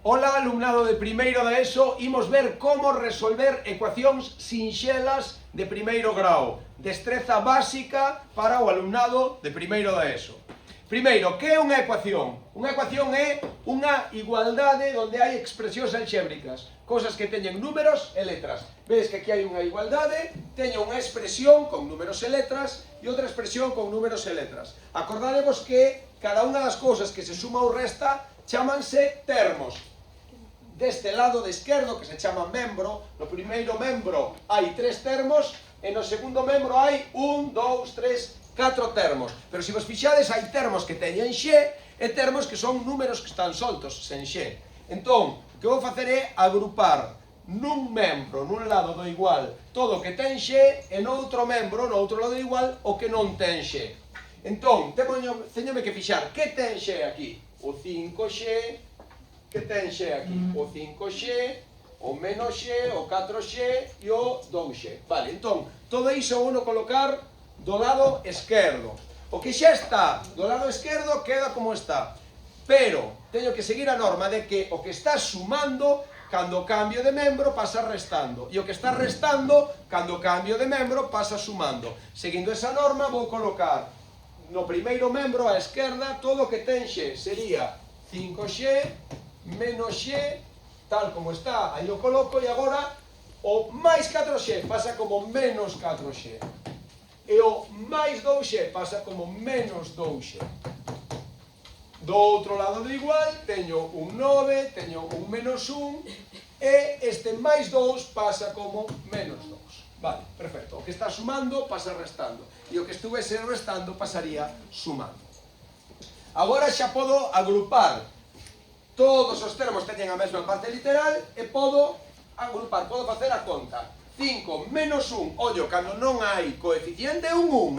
Ola, alumnado de primeiro da ESO, imos ver como resolver ecuacións sinxelas de primeiro grau. Destreza básica para o alumnado de primeiro da ESO. Primeiro, que é unha ecuación? Unha ecuación é unha igualdade onde hai expresións alxébricas, cosas que teñen números e letras. Vedes que aquí hai unha igualdade, teño unha expresión con números e letras e outra expresión con números e letras. Acordadevos que cada unha das cousas que se suma ou resta chámanse termos. Deste lado de esquerdo, que se chama membro, no primeiro membro hai 3 termos e no segundo membro hai 1, 2, 3, 4 termos. Pero se vos fixades, hai termos que teñen xe e termos que son números que están soltos, sen xe. Entón, o que vou facer é agrupar nun membro, nun lado do igual, todo o que ten xe e no outro membro, no outro lado do igual, o que non ten xe. Entón, teñome que fixar que ten xe aquí. O 5x, que ten xe aquí? O 5x, o menos x, o 4x e o 2x. Vale, entón, todo iso vou colocar do lado esquerdo. O que xa está do lado esquerdo queda como está. Pero teño que seguir a norma de que o que está sumando, cando cambio de membro, pasa restando. E o que está restando, cando cambio de membro, pasa sumando. Seguindo esa norma, vou colocar no primeiro membro á esquerda todo o que ten x. Sería 5x menos x, tal como está, aí o coloco, e agora o máis 4x pasa como menos 4x. E o máis 2x pasa como menos 2x. Do outro lado do igual teño un 9, teño un menos 1 e este máis 2 pasa como menos 2. Vale, perfecto. O que está sumando pasa restando e o que estuvese restando pasaría sumando. Agora xa podo agrupar todos os termos que teñen a mesma parte literal e podo agrupar, podo facer a conta. 5 menos 1, ollo, cando non hai coeficiente é un 1,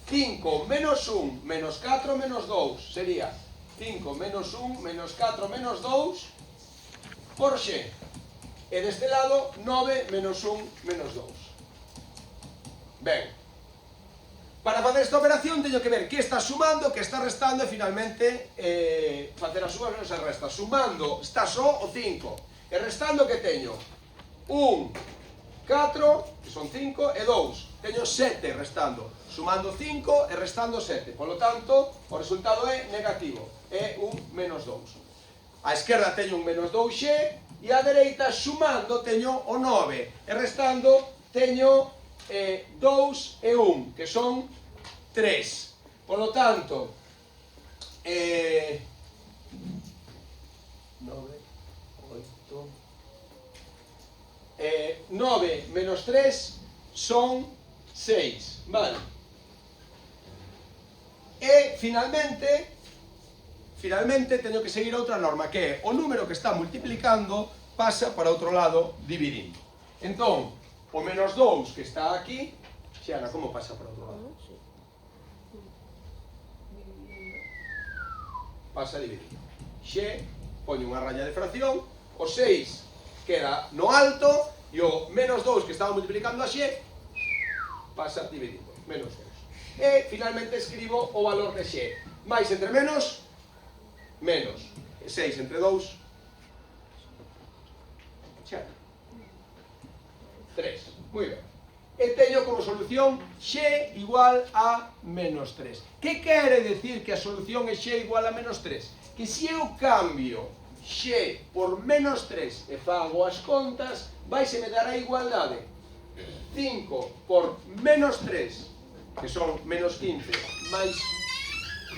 5 menos 1 menos 4 menos 2 sería 5 menos 1 menos 4 menos 2 por x. E deste lado 9 menos 1 menos 2. Ben, para facer esta operación teño que ver que está sumando, que está restando e finalmente facer as sumas menos as restas. Sumando está só o 5 e restando que teño 1, 4, que son 5, e 2. Teño 7 restando. Sumando 5 e restando 7. Por lo tanto, o resultado é negativo. É un menos 2. A esquerda teño un menos 2x e a dereita, sumando, teño o 9. E restando, teño 2 e 1, que son 3. Por lo tanto, 9 menos 3 son 6, vale. E finalmente teño que seguir outra norma, que é o número que está multiplicando pasa para outro lado dividindo. Entón, o menos 2 que está aquí, Xiana, como pasa para outro lado? Pasa dividindo. Xe, poño unha raya de fracción, o 6 queda no alto e o menos 2 que estaba multiplicando a x pasa dividido, menos 2. E finalmente escribo o valor de x. Mais entre menos, menos. 6 entre 2, 3. Moi ben. E teño como solución x igual a menos 3. Que quere decir que a solución é x igual a menos 3? Que se eu cambio x por menos 3 e fago as contas, vaise me dar a igualdade 5 por menos 3, que son menos 15, máis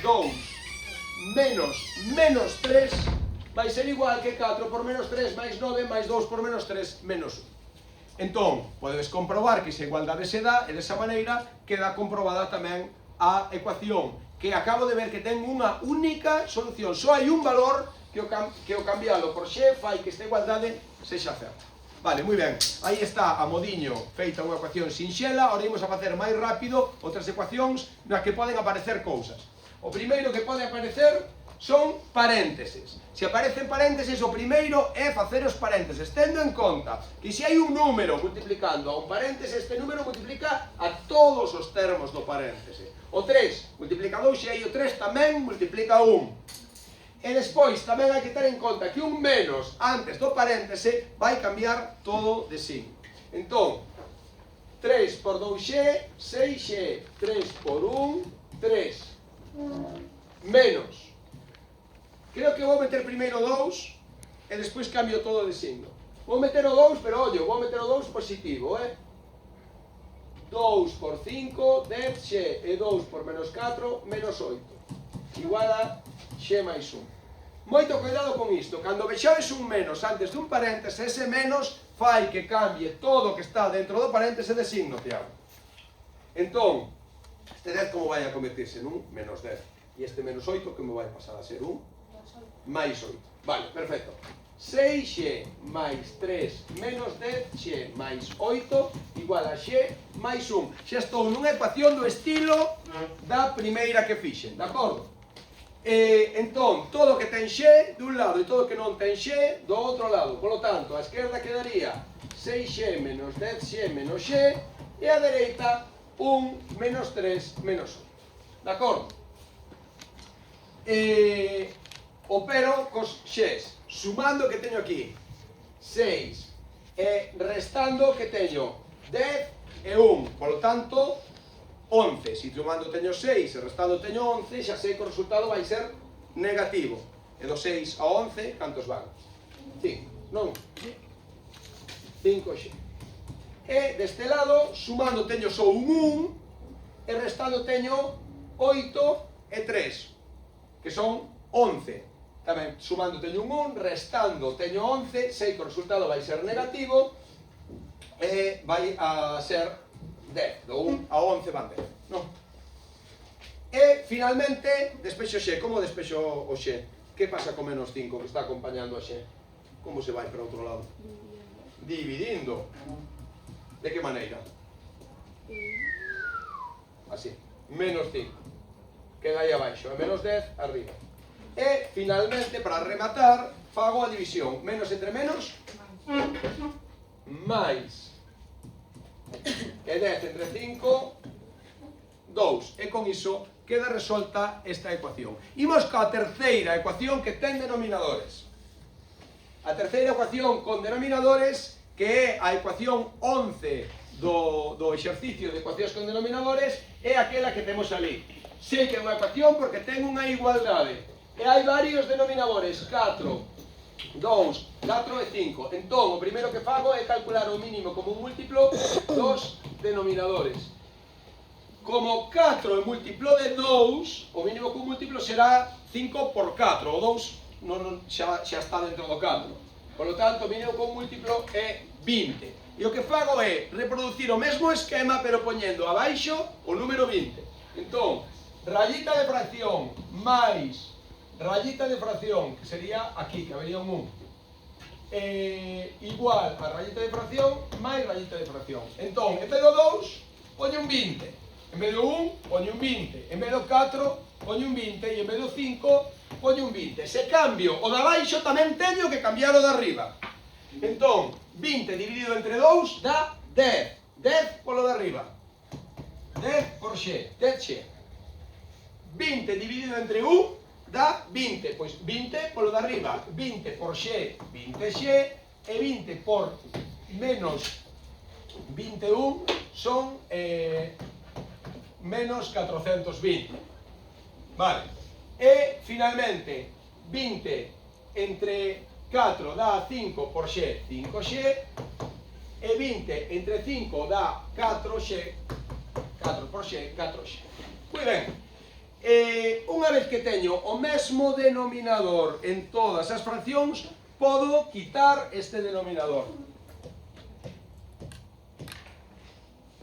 2 menos menos 3, vai ser igual que 4 por menos 3 máis 9 máis 2 por menos 3 menos 1. Entón, podedes comprobar que esa igualdade se dá e desa maneira queda comprobada tamén a ecuación, que acabo de ver que ten unha única solución. Só hai un valor que o cambialo por x fai que esta igualdade sexa certa. Vale, moi ben. Aí está a modiño feita unha ecuación sinxela. Ahora imos a facer máis rápido outras ecuacións nas que poden aparecer cousas. O primeiro que pode aparecer son parénteses. Se aparecen parénteses, o primeiro é facer os parénteses, tendo en conta que se hai un número multiplicando a un paréntese, este número multiplica a todos os termos do paréntese. O 3 multiplica 2 e aí o 3 tamén multiplica 1. E despois tamén hai que ter en conta que un menos antes do paréntese vai cambiar todo de signo. Entón, 3 por 2x, 6x, 3 por 1, 3. Menos. Creo que vou meter primeiro 2 e despois cambio todo de signo. Vou meter o 2, pero ollo, vou meter o 2 positivo, 2 por 5, 10x, e 2 por menos 4, menos 8. Igual a x máis 1. Moito cuidado con isto. Cando vexades un menos antes dun paréntese, ese menos fai que cambie todo o que está dentro do paréntese de signo, Tiago. Entón, este 10 como vai a convertirse nun menos 10? E este menos 8 que me vai pasar a ser un máis 8. Vale, perfecto. 6x máis 3 menos 10x máis 8 igual a x máis 1. Xa estou nunha ecuación do estilo da primeira que fixen, de acordo? Entón, todo o que ten x dun lado e todo o que non ten x do outro lado. Por lo tanto, a esquerda quedaría 6x menos 10x menos x e a dereita 1 menos 3 menos 1. De acordo? Opero cos x, sumando que teño aquí 6 e restando que teño 10 e 1. Por lo tanto, 11. Se sumando teño 6 e restando teño 11, xa sei que o resultado vai ser negativo. E do 6 a 11, cantos van? 5, non? 5x. E deste lado, sumando teño só un 1 e restando teño 8 e 3, que son 11. Tamén, sumando teño un 1, restando teño 11, sei que o resultado vai ser negativo e vai a ser 10, do 1 a 11 van 10, non? E, finalmente, despexo x. Como despexo o x? Que pasa con menos 5 que está acompañando a x? Como se vai para outro lado? Dividindo. De que maneira? Así, menos 5. Queda aí abaixo, e menos 10 arriba. E, finalmente, para rematar, fago a división. Menos entre menos, máis. E 10 entre 5, 2. E con iso queda resolta esta ecuación. Imos coa terceira ecuación que ten denominadores. A terceira ecuación con denominadores, que é a ecuación 11 do exercicio de ecuacións con denominadores, é aquela que temos ali. Sei que é unha ecuación porque ten unha igualdade. E hai varios denominadores, 4, 2, 4 e 5. Entón, o primeiro que fago é calcular o mínimo común múltiplo dos denominadores. Como 4 é múltiplo de 2, o mínimo común múltiplo será 5 por 4. O 2 xa está dentro do 4. Por lo tanto, o mínimo común múltiplo é 20. E o que fago é reproducir o mesmo esquema, pero poñendo abaixo o número 20. Entón, rayita de fracción máis rayita de fracción, que sería aquí, que habería un 1, igual a rayita de fracción máis rayita de fracción. Entón, en vez do 2, poño un 20. En vez do 1, poño un 20. En vez do 4, poño un 20. E en vez do 5, poño un 20. Se cambio o de abaixo, tamén teño que cambiar o de arriba. Entón, 20 dividido entre 2 dá 10. 10 polo de arriba. 10 por x, 10x. 20 dividido entre 1 dá 20, pois 20 polo de arriba, 20 por x, 20x, e 20 por menos 21 son menos 420. Vale. E, finalmente, 20 entre 4 dá 5 por x, 5x, e 20 entre 5 dá 4x, 4 por x, 4x. Moi ben. Unha vez que teño o mesmo denominador en todas as fraccións, podo quitar este denominador.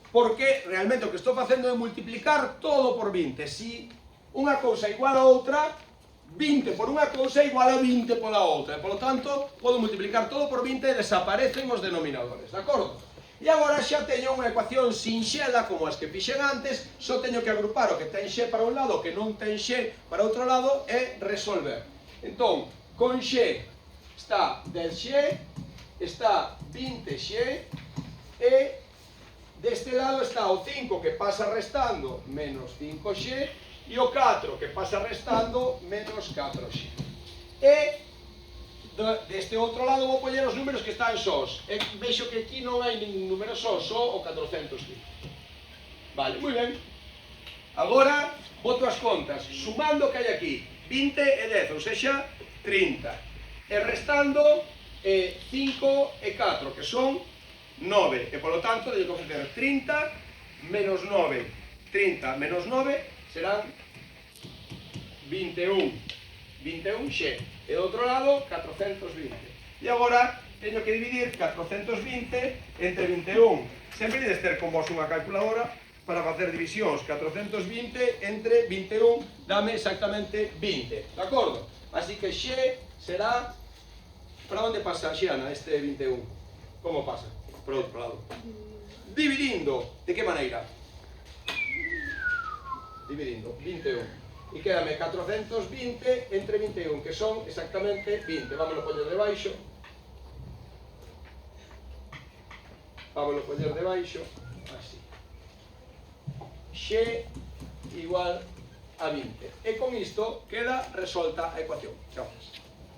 Porque realmente o que estou facendo é multiplicar todo por 20. Se unha cousa igual a outra, 20 por unha cousa é igual a 20 pola outra. E, polo tanto, podo multiplicar todo por 20 e desaparecen os denominadores, de acordo? E agora xa teño unha ecuación sinxela como as que fixen antes, só teño que agrupar o que ten x para un lado, o que non ten x para outro lado e resolver. Entón, con x está 10x, está 20x e deste lado está o 5 que pasa restando menos 5x e o 4 que pasa restando menos 4x. E deste outro lado vou poñer os números que están sós. E vexo que aquí non hai ningún número só, só o 420. Vale, moi ben. Agora, boto as contas, sumando o que hai aquí, 20 e 10, ou sexa, 30. E restando 5 e 4, que son 9. E polo tanto, teño que facer 30 menos 9. 30 menos 9 serán 21. 21 xe. E do outro lado, 420. E agora, teño que dividir 420 entre 21. Sempre dedes ter con vos unha calculadora para facer divisións. 420 entre 21 dame exactamente 20, de acordo? Así que xe será... Para onde pasa, Xiana, este 21? Como pasa? Por outro lado. Dividindo. De que maneira? Dividindo. 21. E quédame 420 entre 21, que son exactamente 20. Vámonos poñer debaixo. Vámonos poñer debaixo. Así. X igual a 20. E con isto queda resolta a ecuación. Chao.